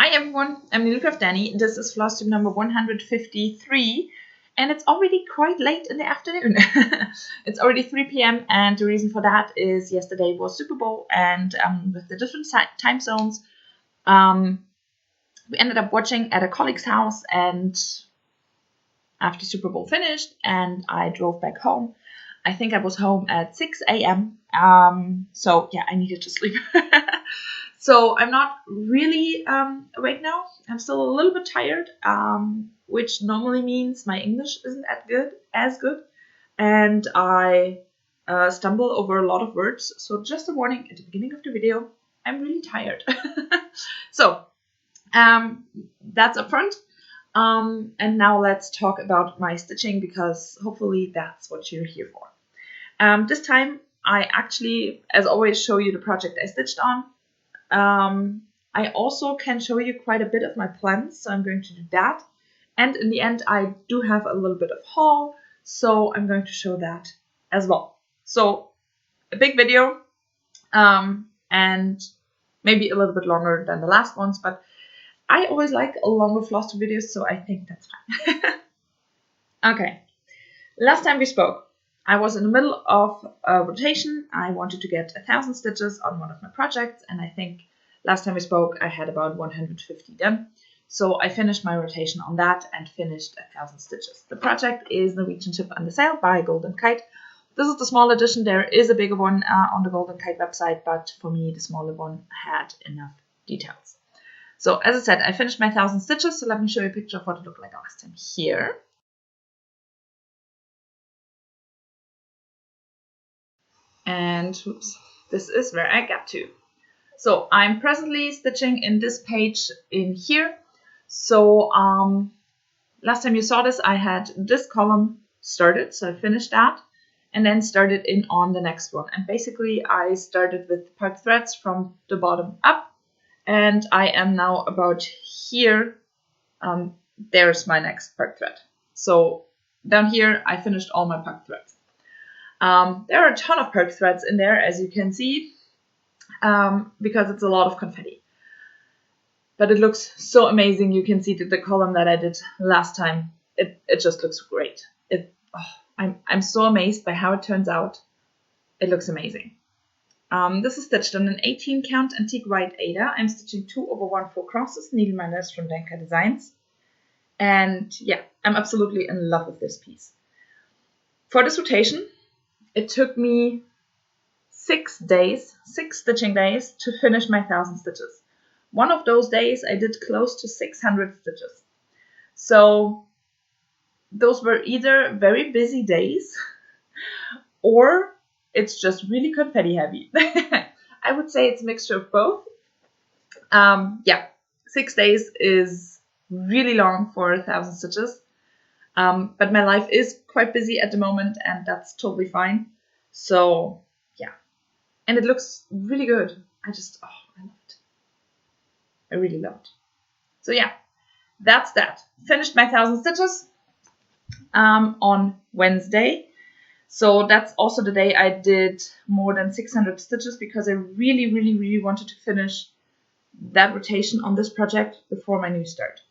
Hi everyone, I'm Needlecraft Danny. This is Flosstube number 153 and it's already quite late in the afternoon. It's already 3 p.m. and the reason for that is yesterday was Super Bowl and with the different time zones, we ended up watching at a colleague's house, and after Super Bowl finished and I drove back home. I think I was home at 6 a.m. So yeah, I needed to sleep. So I'm not really awake now. I'm still a little bit tired, which normally means my English isn't as good, and I stumble over a lot of words. So just a warning at the beginning of the video, I'm really tired. So that's up front. And now let's talk about my stitching, because hopefully that's what you're here for. This time I actually, as always, show you the project I stitched on. I also can show you quite a bit of my plans, so I'm going to do that. And in the end, I do have a little bit of haul, so I'm going to show that as well. So a big video, and maybe a little bit longer than the last ones, but I always like longer Flosstube videos, so I think that's fine. Okay, last time we spoke, I was in the middle of a rotation. I wanted to get 1,000 stitches on one of my projects, and I think last time we spoke I had about 150 done. So I finished my rotation on that and finished 1,000 stitches. The project is Norwegian Ship Under Sail by Golden Kite. This is the small edition. There is a bigger one on the Golden Kite website, but for me the smaller one had enough details. So as I said, I finished my 1,000 stitches, so let me show you a picture of what it looked like last time here. And oops, this is where I got to. So I'm presently stitching in this page in here. So last time you saw this, I had this column started, so I finished that and then started in on the next one. And basically I started with part threads from the bottom up, and I am now about here. There's my next part thread. So down here I finished all my part threads. There are a ton of part threads in there, as you can see, because it's a lot of confetti. But it looks so amazing. You can see that the column that I did last time, it just looks great. I'm so amazed by how it turns out. It looks amazing. This is stitched on an 18 count antique white Ada. I'm stitching 2/1/4 crosses, needleminders from Denka Designs. And yeah, I'm absolutely in love with this piece. For this rotation, it took me 6 stitching days to finish my 1,000 stitches. One of those days I did close to 600 stitches. So those were either very busy days or it's just really confetti heavy. I would say it's a mixture of both. Yeah, 6 days is really long for 1,000 stitches. But my life is quite busy at the moment, and that's totally fine. So yeah, and it looks really good. I love it. I really love it. So yeah, that's that. Finished my 1,000 stitches on Wednesday. So that's also the day I did more than 600 stitches, because I really wanted to finish that rotation on this project before my new start.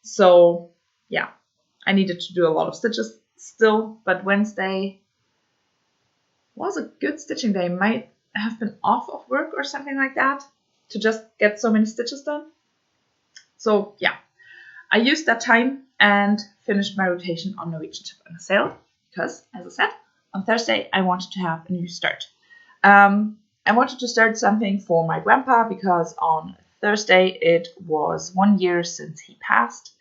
So yeah, I needed to do a lot of stitches still, but Wednesday was a good stitching day. Might have been off of work or something like that to just get so many stitches done. So yeah, I used that time and finished my rotation on Norwegian Ship Under Sail, because, as I said, on Thursday I wanted to have a new start. I wanted to start something for my grandpa, because on Thursday it was 1 year since he passed.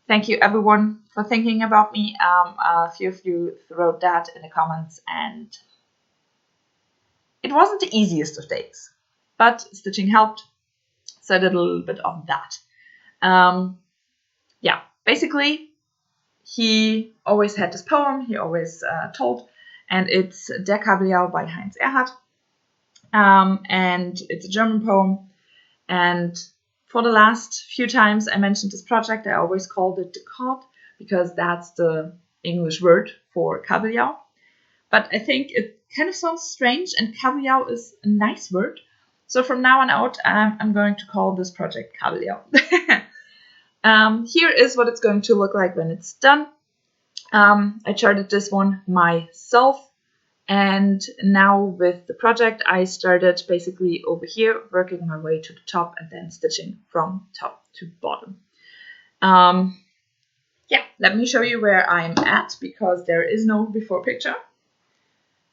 Thank you everyone for thinking about me. A few of you wrote that in the comments, and it wasn't the easiest of days, but stitching helped, so I did a little bit of that. Yeah, basically he always had this poem he always told, and it's Der Kabeljau by Heinz Erhardt. And it's a German poem, and for the last few times I mentioned this project, I always called it the cod, because that's the English word for kabeljau. But I think it kind of sounds strange, and kabeljau is a nice word, So from now on out, I'm going to call this project Kabeljahr. Here is what it's going to look like when it's done. I charted this one myself, and now with the project I started basically over here, working my way to the top and then stitching from top to bottom. Yeah, let me show you where I'm at, because there is no before picture.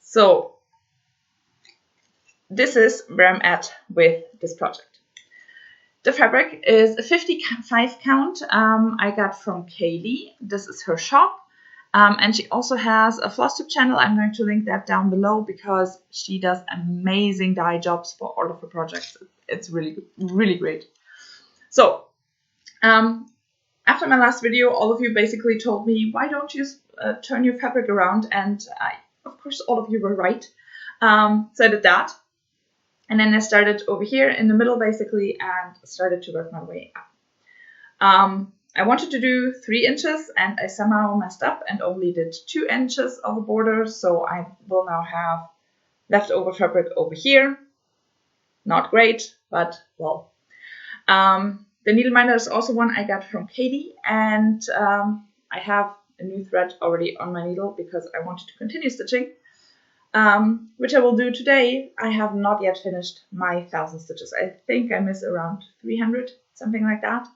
So this is where I'm at with this project. The fabric is a 55 count I got from Kaylee. This is her shop. And she also has a Flosstube channel. I'm going to link that down below because she does amazing dye jobs for all of her projects. It's really, really great. So, after my last video, all of you basically told me, why don't you turn your fabric around? And of course, all of you were right. So I did that. And then I started over here in the middle, basically, and started to work my way up. I wanted to do 3 inches, and I somehow messed up and only did 2 inches of a border. So I will now have leftover fabric over here. Not great, but well. The needleminder is also one I got from Katie, and I have a new thread already on my needle because I wanted to continue stitching. Which I will do today. I have not yet finished my 1,000 stitches. I think I miss around 300, something like that.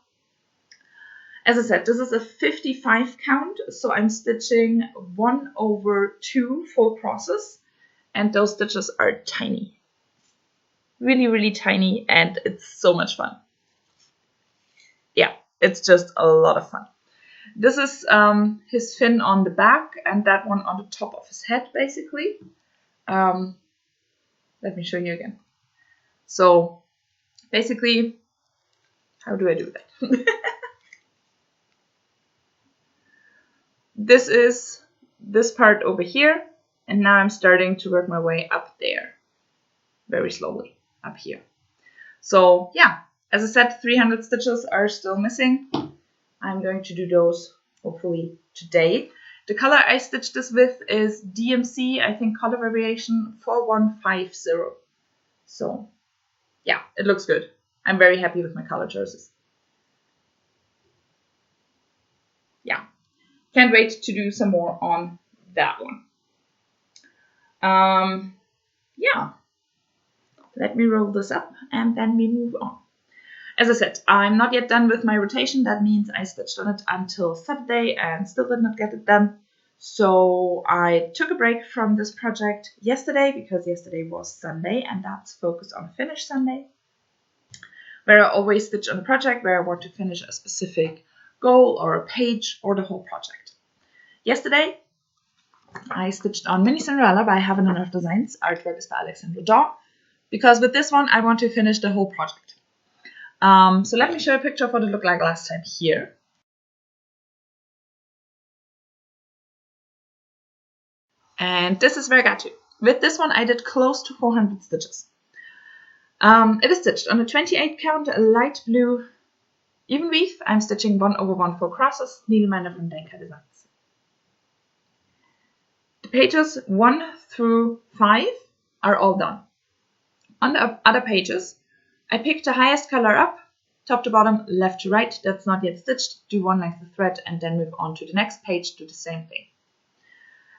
As I said, this is a 55 count, so I'm stitching 1/2 full crosses, and those stitches are tiny. Really, really tiny, and it's so much fun. Yeah, it's just a lot of fun. This is his fin on the back, and that one on the top of his head, basically. Let me show you again. So basically, how do I do that? This is this part over here, and now I'm starting to work my way up there, very slowly up here. So yeah, as I said, 300 stitches are still missing. I'm going to do those hopefully today. The color I stitched this with is DMC, I think color variation 4150. So yeah, it looks good. I'm very happy with my color choices. Yeah, can't wait to do some more on that one. Yeah, let me roll this up and then we move on. As I said, I'm not yet done with my rotation. That means I stitched on it until Saturday and still did not get it done. So I took a break from this project yesterday because yesterday was Sunday, and that's focused on Finish Sunday, where I always stitch on a project where I want to finish a specific goal or a page or the whole project. Yesterday, I stitched on Mini Cinderella by Heaven and Earth Designs. Artwork is by Alexandra Daw, because with this one I want to finish the whole project. So let me show you a picture of what it looked like last time here. And this is where I got to. With this one I did close to 400 stitches. It is stitched on a 28 count light blue even weave. I'm stitching 1/1 4 crosses, needleminder from Denka Designs. The pages 1 through 5 are all done. On the other pages, I picked the highest color up, top to bottom, left to right. That's not yet stitched. Do 1 length of thread and then move on to the next page, do the same thing.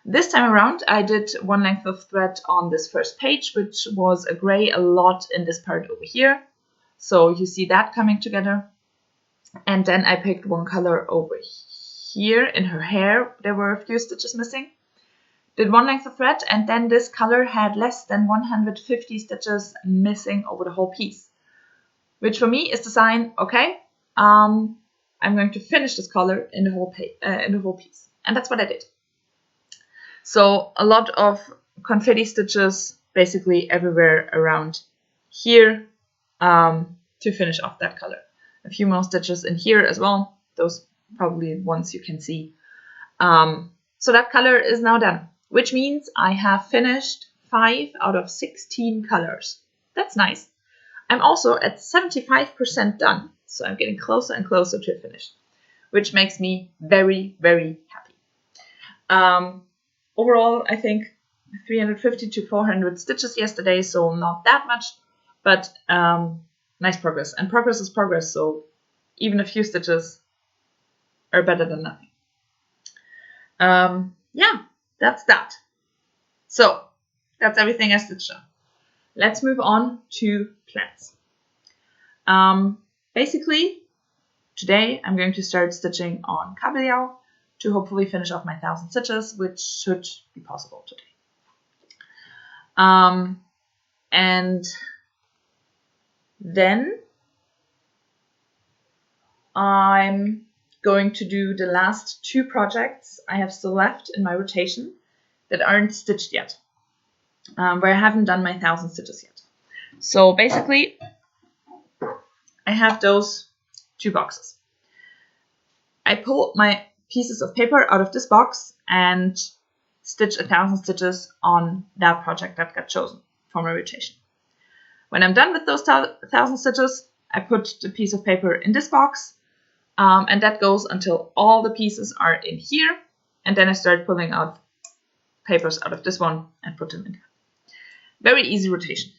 This time around, I did 1 length of thread on this first page, which was a gray a lot in this part over here. So you see that coming together. And then I picked 1 color over here in her hair. There were a few stitches missing. Did 1 length of thread, and then this color had less than 150 stitches missing over the whole piece. Which for me is the sign, okay, I'm going to finish this color in the whole piece. And that's what I did. So a lot of confetti stitches basically everywhere around here to finish off that color. A few more stitches in here as well. Those probably ones you can see. So that color is now done, which means I have finished 5 out of 16 colors. That's nice. I'm also at 75% done, so I'm getting closer and closer to a finish, which makes me very, very happy. Overall, I think 350 to 400 stitches yesterday, so not that much, but nice progress. And progress is progress, so even a few stitches are better than nothing. Yeah, that's that. So that's everything I stitched on. Let's move on to plants. Basically, today I'm going to start stitching on kabeljau to hopefully finish off my 1000 stitches, which should be possible today. And then I'm going to do the last 2 projects I have still left in my rotation that aren't stitched yet, where I haven't done my 1000 stitches yet. So basically, I have those 2 boxes. I pull my pieces of paper out of this box and stitch 1000 stitches on that project that got chosen for my rotation. When I'm done with those 1000 stitches, I put the piece of paper in this box, and that goes until all the pieces are in here, and then I start pulling out papers out of this one and put them in there. Very easy rotation.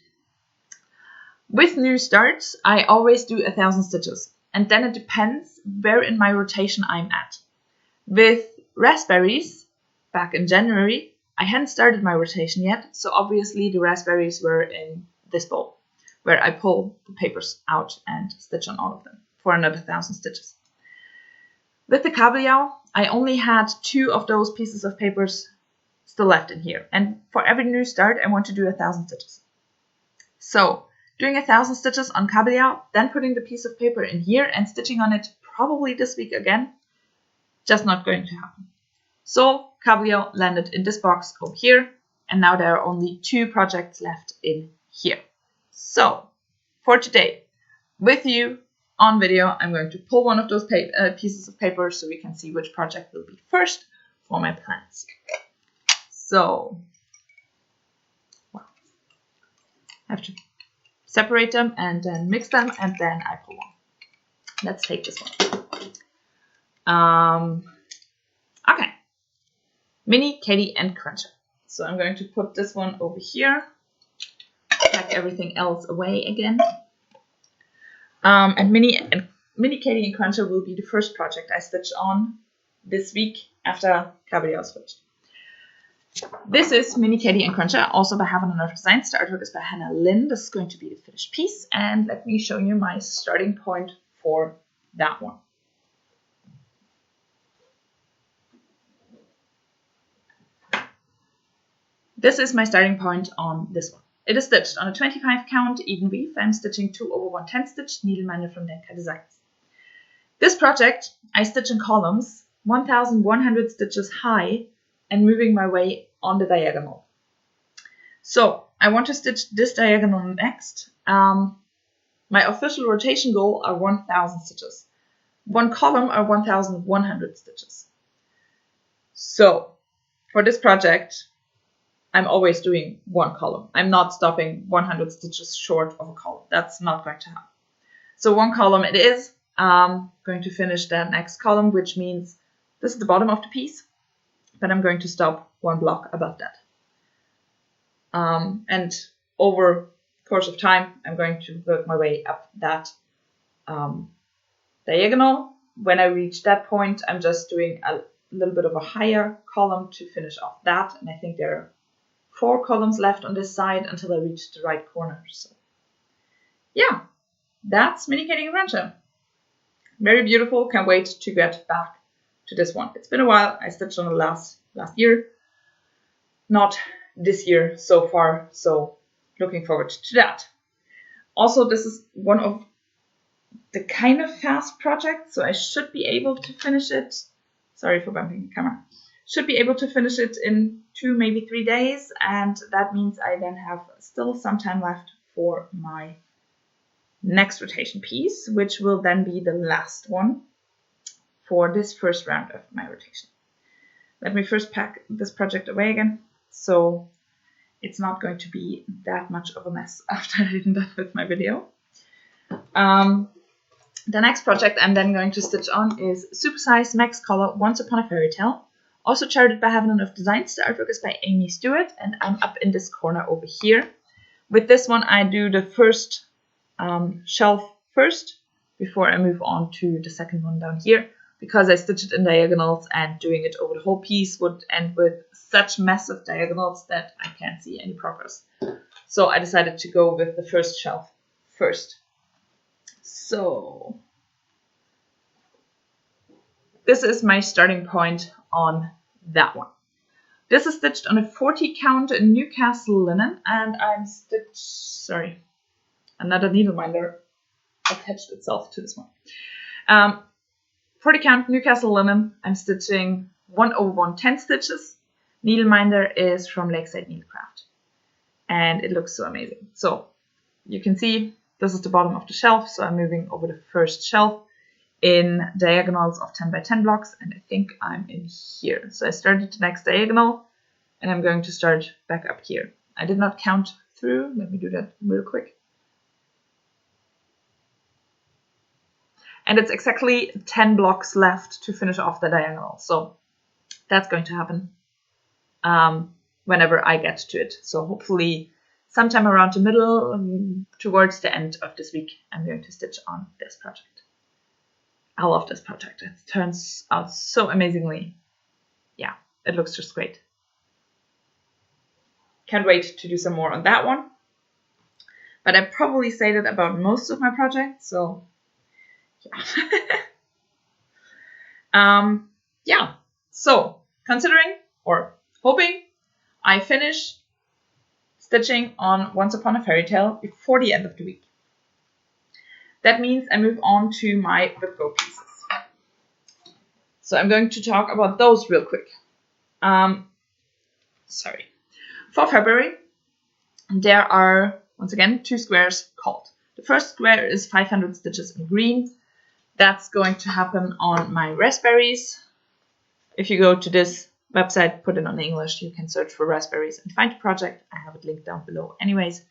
With new starts, I always do 1000 stitches, and then it depends where in my rotation I'm at. With raspberries, back in January, I hadn't started my rotation yet, so obviously the raspberries were in this bowl, where I pull the papers out and stitch on all of them for another 1000 stitches. With the kabeljau, I only had 2 of those pieces of papers still left in here, and for every new start I want to do 1000 stitches. So doing 1000 stitches on kabeljau, then putting the piece of paper in here and stitching on it probably this week again, just not going to happen. So kabeljau landed in this box over here, and now there are only 2 projects left in here. So for today, with you on video, I'm going to pull one of those pieces of paper so we can see which project will be first for my plants. So I have to separate them and then mix them, and then I pull one. Let's take this one. Okay, Mini, Katie, and Cruncher. So I'm going to put this one over here, pack everything else away again. And Mini, Katie, and Cruncher will be the first project I stitch on this week after kabeljau is finished. This is Mini, Katie, and Cruncher, also by Have Enough Designs. The artwork is by Hannah Lynn. This is going to be the finished piece, and let me show you my starting point for that one. This is my starting point on this one. It is stitched on a 25 count even weave. I'm stitching 2/110 stitch needleminder from Denka Designs. This project I stitch in columns 1100 stitches high and moving my way on the diagonal. So I want to stitch this diagonal next. My official rotation goal are 1000 stitches. One column are 1100 stitches. So for this project, I'm always doing one column. I'm not stopping 100 stitches short of a column. That's not going to happen. So one column it is. Going to finish that next column, which means this is the bottom of the piece, but I'm going to stop 1 block above that. And over the course of time, I'm going to work my way up that diagonal. When I reach that point, I'm just doing a little bit of a higher column to finish off that, and I think there are 4 columns left on this side until I reach the right corner. So yeah, that's Mini, Katie, and Cruncher. Very beautiful. Can't wait to get back to this one. It's been a while. I stitched on the last year, not this year so far, so looking forward to that. Also, this is one of the kind of fast projects, so I should be able to finish it. Sorry for bumping the camera. Should be able to finish it in 2, maybe 3 days, and that means I then have still some time left for my next rotation piece, which will then be the last one for this first round of my rotation. Let me first pack this project away again, so it's not going to be that much of a mess after I'm done with my video. The next project I'm then going to stitch on is Supersize Max Color Once Upon a Fairy Tale, also charted by Have Enough Designs. The artwork is by Amy Stewart, and I'm up in this corner over here With this one, I do the first shelf first before I move on to the second one down here, because I stitch it in diagonals and doing it over the whole piece would end with such massive diagonals that I can't see any progress. So I decided to go with the first shelf first. So this is my starting point on that one. This is stitched on a 40 count Newcastle linen, and I'm another needle minder attached itself to this one. 40 count Newcastle linen, I'm stitching 1/1 10 stitches. Needle minder is from Lakeside Needlecraft, and it looks so amazing. So you can see this is the bottom of the shelf, so I'm moving over the first shelf in diagonals of 10 by 10 blocks, and I think I'm in here. So I started the next diagonal, and I'm going to start back up here. I did not count through. Let me do that real quick. And it's exactly 10 blocks left to finish off the diagonal. So that's going to happen whenever I get to it. So hopefully sometime around the middle, towards the end of this week, I'm going to stitch on this project. I love this project. It turns out so amazingly. Yeah, it looks just great. Can't wait to do some more on that one. But I probably say that about most of my projects, so yeah. Yeah, so considering or hoping I finish stitching on Once Upon a Fairy Tale before the end of the week. That means I move on to my WIP pieces. So I'm going to talk about those real quick. For February, there are, once again, 2 squares called. The first square is 500 stitches in green. That's going to happen on my raspberries. If you go to this website, put it on English, you can search for raspberries and find the project. I have it linked down below anyways.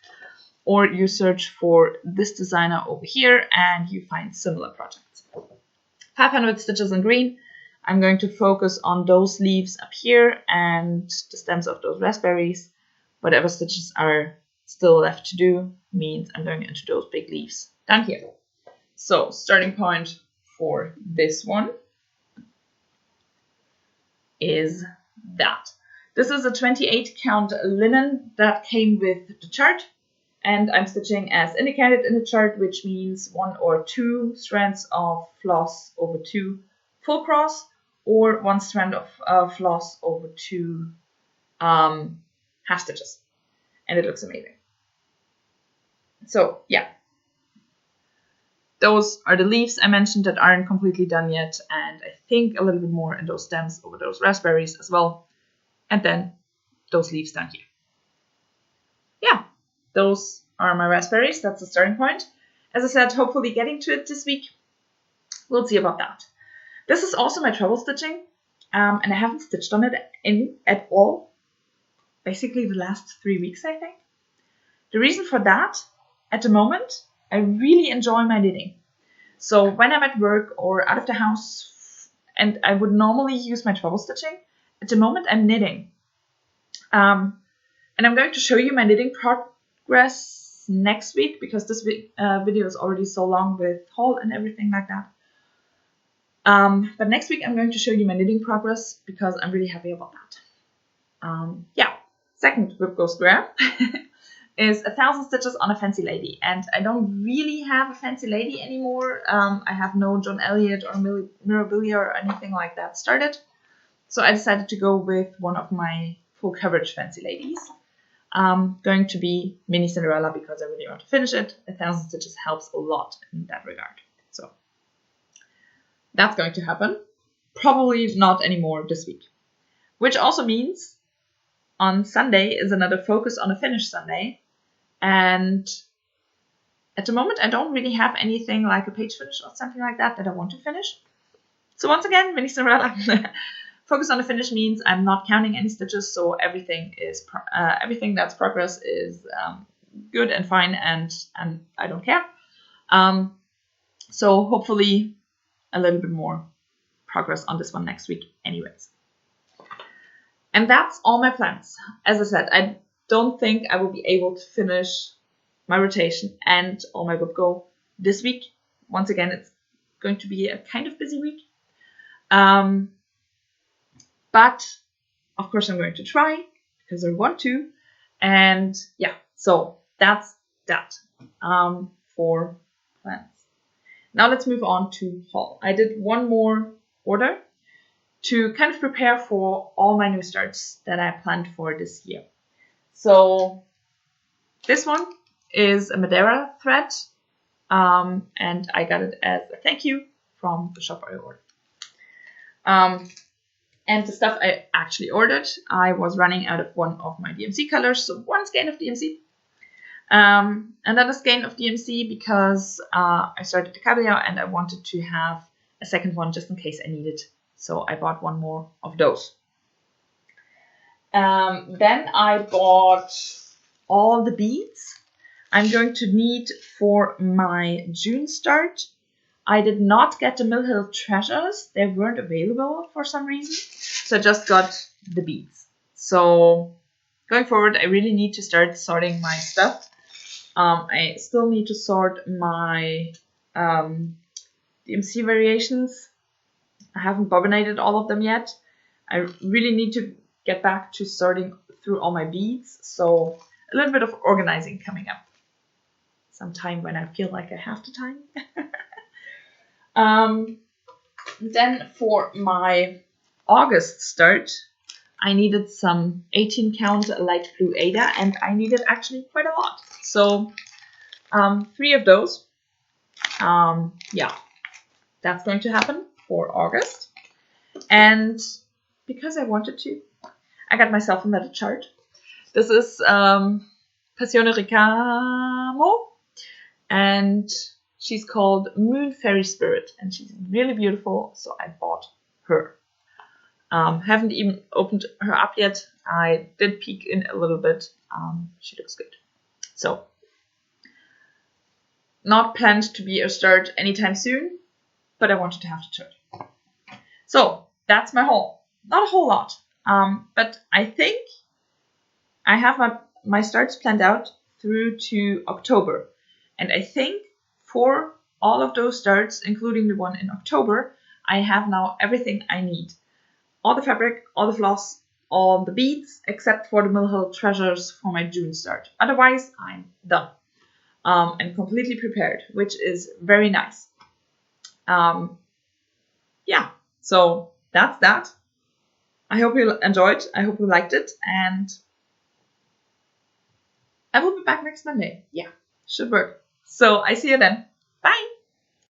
Or you search for this designer over here and you find similar projects. 500 stitches in green. I'm going to focus on those leaves up here and the stems of those raspberries. Whatever stitches are still left to do means I'm going into those big leaves down here. So starting point for this one is that. This is a 28 count linen that came with the chart, and I'm stitching as indicated in the chart, which means 1 or 2 strands of floss over 2 full cross, or 1 strand of floss over 2 half stitches, and it looks amazing. So yeah, those are the leaves I mentioned that aren't completely done yet, and I think a little bit more in those stems over those raspberries as well, and then those leaves down here. Yeah, those are my raspberries. That's the starting point. As I said, hopefully getting to it this week. We'll see about that. This is also my treble stitching, and I haven't stitched on it at all, basically the last 3 weeks, I think. The reason for that, at the moment, I really enjoy my knitting. So when I'm at work or out of the house, and I would normally use my treble stitching, at the moment I'm knitting. And I'm going to show you my knitting progress next week, because this video is already so long with haul and everything like that. But next week I'm going to show you my knitting progress because I'm really happy about that. Yeah, second WIP Go Square is 1,000 stitches on a fancy lady, and I don't really have a fancy lady anymore. I have no John Elliott or Mirabilia or anything like that started, so I decided to go with one of my full coverage fancy ladies. Going to be Mini Cinderella because I really want to finish it. 1,000 stitches helps a lot in that regard. So that's going to happen. Probably not anymore this week. Which also means on Sunday is another Focus on a Finish Sunday. And at the moment I don't really have anything like a page finish or something like that I want to finish. So once again, Mini Cinderella. Focus on a Finish means I'm not counting any stitches, so everything that's progress is good and fine, and I don't care. So hopefully a little bit more progress on this one next week anyways. And that's all my plans. As I said, I don't think I will be able to finish my rotation and all my WIP go this week. Once again, it's going to be a kind of busy week. But of course I'm going to try because I want to. And yeah, so that's that for plans. Now let's move on to haul. I did one more order to kind of prepare for all my new starts that I planned for this year. So this one is a Madeira thread, and I got it as a thank you from the shop I ordered. And the stuff I actually ordered, I was running out of one of my DMC colors, so one skein of DMC. Another skein of DMC because I started the kabeljau and I wanted to have a second one just in case I needed. So I bought one more of those. Then I bought all the beads I'm going to need for my June start. I did not get the Mill Hill treasures. They weren't available for some reason. So I just got the beads. So going forward, I really need to start sorting my stuff. I still need to sort my DMC variations. I haven't bobbinated all of them yet. I really need to get back to sorting through all my beads. So a little bit of organizing coming up. Sometime when I feel like I have the time. Then for my August start, I needed some 18 count light blue Ada, and I needed actually quite a lot. So 3 of those. Yeah, that's going to happen for August. And because I wanted to, I got myself another chart. This is Passione Ricamo, and she's called Moon Fairy Spirit, and she's really beautiful, so I bought her. Haven't even opened her up yet. I did peek in a little bit. She looks good. So, not planned to be a start anytime soon, but I wanted to have the chart. So, that's my haul. Not a whole lot, but I think I have my starts planned out through to October. And I think for all of those starts, including the one in October, I have now everything I need. All the fabric, all the floss, all the beads, except for the Mill Hill treasures for my June start. Otherwise, I'm done and completely prepared, which is very nice. Yeah, so that's that. I hope you enjoyed. I hope you liked it. And I will be back next Monday. Yeah, should work. So I see you then. Bye.